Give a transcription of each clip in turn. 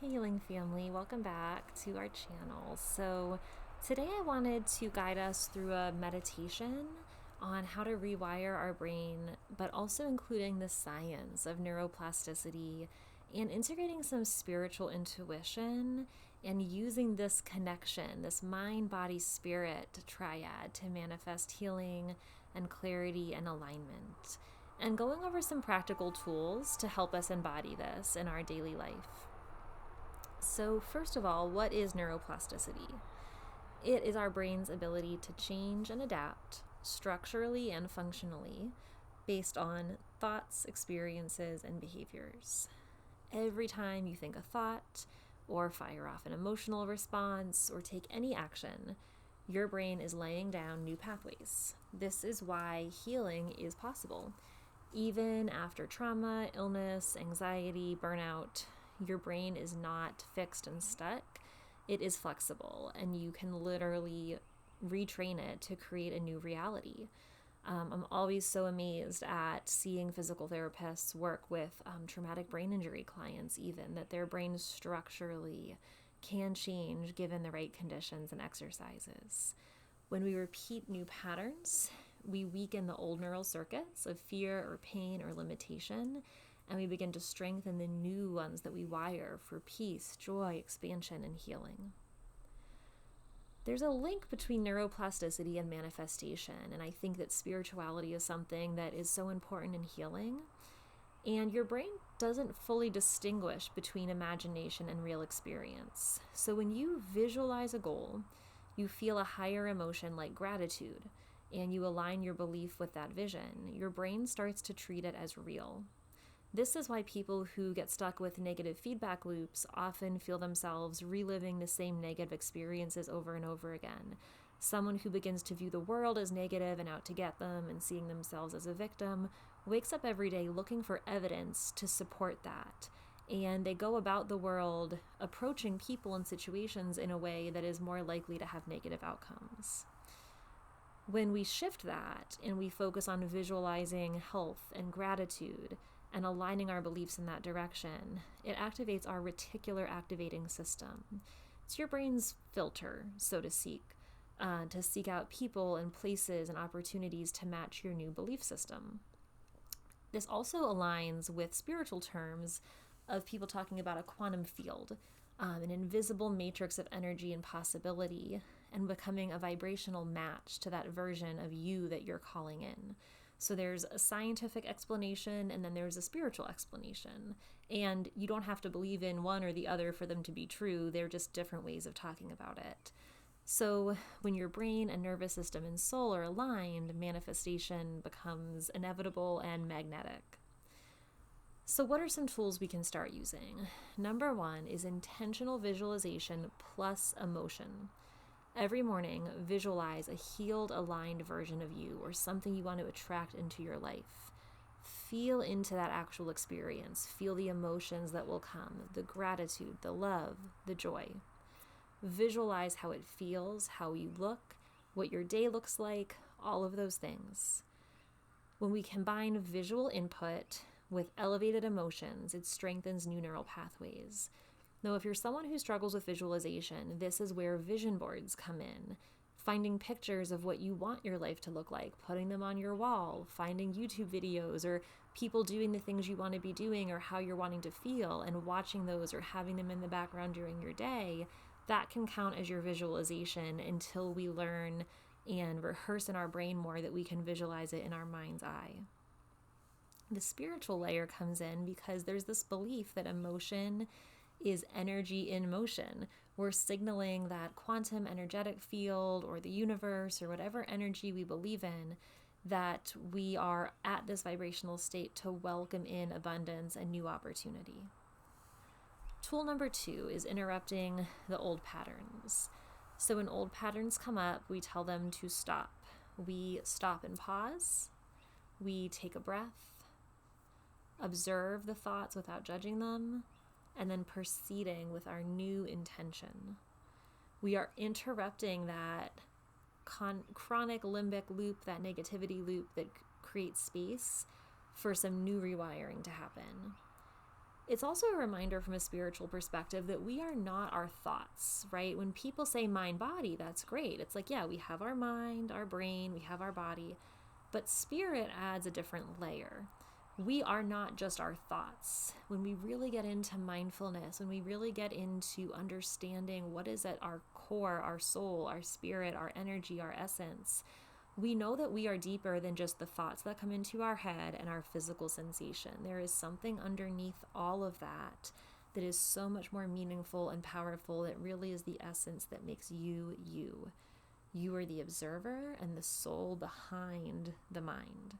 Hey Healing Family, welcome back to our channel. So today I wanted to guide us through a meditation on how to rewire our brain, but also including the science of neuroplasticity and integrating some spiritual intuition and using this connection, this mind, body, spirit triad to manifest healing and clarity and alignment, and going over some practical tools to help us embody this in our daily life. So first of all, what is neuroplasticity? It is our brain's ability to change and adapt structurally and functionally based on thoughts, experiences, and behaviors. Every time you think a thought or fire off an emotional response or take any action, your brain is laying down new pathways. This is why healing is possible. Even after trauma, illness, anxiety, burnout, your brain is not fixed and stuck. It is flexible, and you can literally retrain it to create a new reality. I'm always so amazed at seeing physical therapists work with traumatic brain injury clients, even that their brains structurally can change given the right conditions and exercises. When we repeat new patterns, we weaken the old neural circuits of fear or pain or limitation, and we begin to strengthen the new ones that we wire for peace, joy, expansion, and healing. There's a link between neuroplasticity and manifestation, and I think that spirituality is something that is so important in healing. And your brain doesn't fully distinguish between imagination and real experience. So when you visualize a goal, you feel a higher emotion like gratitude, and you align your belief with that vision, your brain starts to treat it as real. This is why people who get stuck with negative feedback loops often feel themselves reliving the same negative experiences over and over again. Someone who begins to view the world as negative and out to get them and seeing themselves as a victim wakes up every day looking for evidence to support that. And they go about the world approaching people and situations in a way that is more likely to have negative outcomes. When we shift that and we focus on visualizing health and gratitude and aligning our beliefs in that direction, it activates our Reticular Activating System. It's your brain's filter, so to seek out people and places and opportunities to match your new belief system. This also aligns with spiritual terms of people talking about a quantum field, an invisible matrix of energy and possibility, and becoming a vibrational match to that version of you that you're calling in. So there's a scientific explanation and then there's a spiritual explanation. And you don't have to believe in one or the other for them to be true. They're just different ways of talking about it. So when your brain and nervous system and soul are aligned, manifestation becomes inevitable and magnetic. So what are some tools we can start using? Number one is intentional visualization plus emotion. Every morning, visualize a healed, aligned version of you or something you want to attract into your life. Feel into that actual experience. Feel the emotions that will come, the gratitude, the love, the joy. Visualize how it feels, how you look, what your day looks like, all of those things. When we combine visual input with elevated emotions, it strengthens new neural pathways. Now, if you're someone who struggles with visualization, this is where vision boards come in. Finding pictures of what you want your life to look like, putting them on your wall, finding YouTube videos or people doing the things you want to be doing or how you're wanting to feel and watching those or having them in the background during your day, that can count as your visualization until we learn and rehearse in our brain more that we can visualize it in our mind's eye. The spiritual layer comes in because there's this belief that emotion is energy in motion. We're signaling that quantum energetic field or the universe or whatever energy we believe in, that we are at this vibrational state to welcome in abundance and new opportunity. Tool number two is interrupting the old patterns. So when old patterns come up, we tell them to stop. We stop and pause. We take a breath, observe the thoughts without judging them, and then proceeding with our new intention. We are interrupting that chronic limbic loop, that negativity loop that creates space for some new rewiring to happen. It's also a reminder from a spiritual perspective that we are not our thoughts, right? When people say mind body, that's great. It's like, yeah, we have our mind, our brain, we have our body, but spirit adds a different layer. We are not just our thoughts. When we really get into mindfulness, when we really get into understanding what is at our core, our soul, our spirit, our energy, our essence, we know that we are deeper than just the thoughts that come into our head and our physical sensation. There is something underneath all of that that is so much more meaningful and powerful. That really is the essence that makes you, you. You are the observer and the soul behind the mind.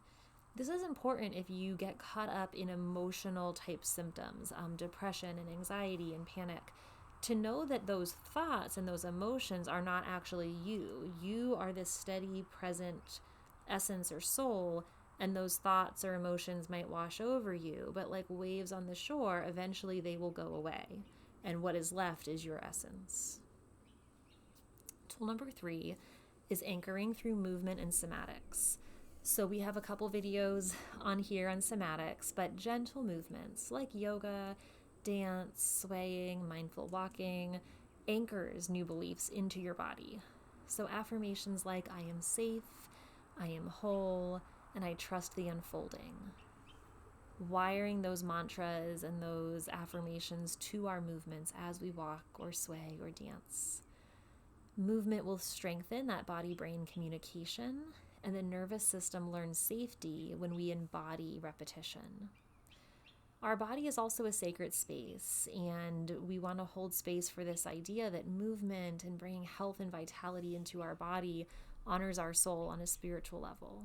This is important if you get caught up in emotional type symptoms, depression and anxiety and panic, to know that those thoughts and those emotions are not actually you. You are this steady, present essence or soul, and those thoughts or emotions might wash over you, but like waves on the shore, eventually they will go away, and what is left is your essence. Tool number 3 is anchoring through movement and somatics. So we have a couple videos on here on somatics, but gentle movements like yoga, dance, swaying, mindful walking, anchors new beliefs into your body. So affirmations like I am safe, I am whole, and I trust the unfolding. Wiring those mantras and those affirmations to our movements as we walk or sway or dance. Movement will strengthen that body-brain communication, and the nervous system learns safety when we embody repetition. Our body is also a sacred space, and we want to hold space for this idea that movement and bringing health and vitality into our body honors our soul on a spiritual level.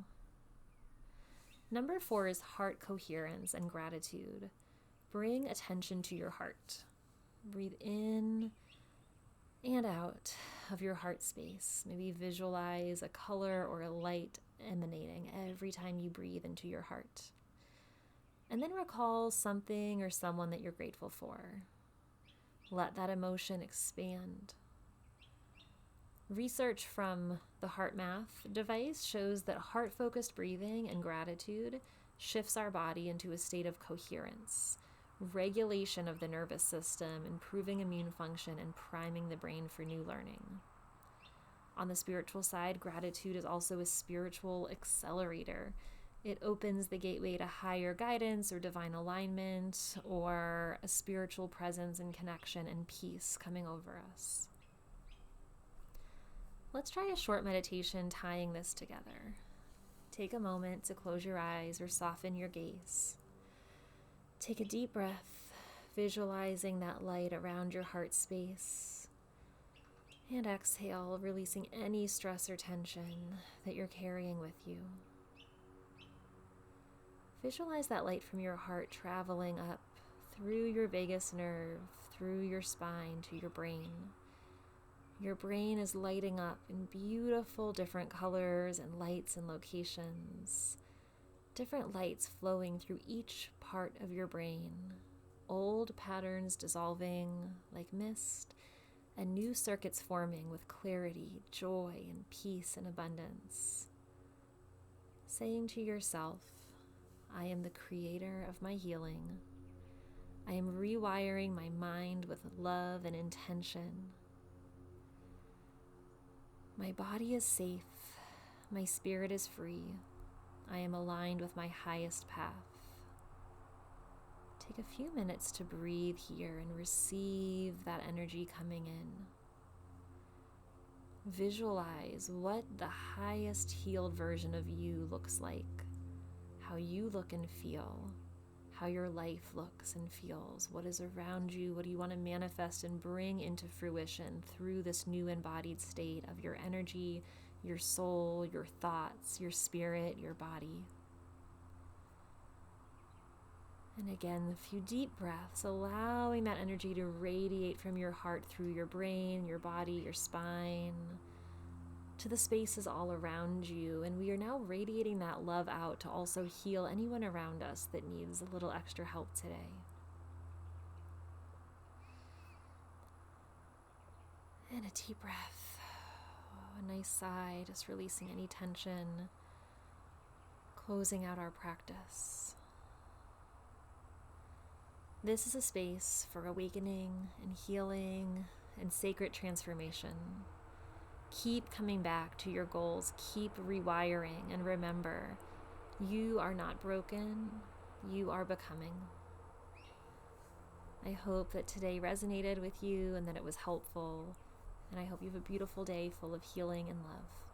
Number 4 is heart coherence and gratitude. Bring attention to your heart. Breathe in and out of your heart space. Maybe visualize a color or a light emanating every time you breathe into your heart. And then recall something or someone that you're grateful for. Let that emotion expand. Research from the HeartMath device shows that heart-focused breathing and gratitude shifts our body into a state of coherence, regulation of the nervous system, improving immune function, and priming the brain for new learning. On the spiritual side, gratitude is also a spiritual accelerator. It opens the gateway to higher guidance or divine alignment or a spiritual presence and connection and peace coming over us. Let's try a short meditation tying this together. Take a moment to close your eyes or soften your gaze. Take a deep breath, visualizing that light around your heart space. And exhale, releasing any stress or tension that you're carrying with you. Visualize that light from your heart traveling up through your vagus nerve, through your spine to your brain. Your brain is lighting up in beautiful different colors and lights and locations. Different lights flowing through each part of your brain. Old patterns dissolving like mist, and new circuits forming with clarity, joy, and peace and abundance. Saying to yourself, I am the creator of my healing. I am rewiring my mind with love and intention. My body is safe. My spirit is free. I am aligned with my highest path. Take a few minutes to breathe here and receive that energy coming in. Visualize what the highest healed version of you looks like, how you look and feel, how your life looks and feels, what is around you, what do you want to manifest and bring into fruition through this new embodied state of your energy, your soul, your thoughts, your spirit, your body. And again, a few deep breaths, allowing that energy to radiate from your heart through your brain, your body, your spine, to the spaces all around you. And we are now radiating that love out to also heal anyone around us that needs a little extra help today. And a deep breath, a nice sigh, just releasing any tension, closing out our practice. This is a space for awakening and healing and sacred transformation. Keep coming back to your goals. Keep rewiring, and remember, you are not broken. You are becoming. I hope that today resonated with you and that it was helpful. And I hope you have a beautiful day full of healing and love.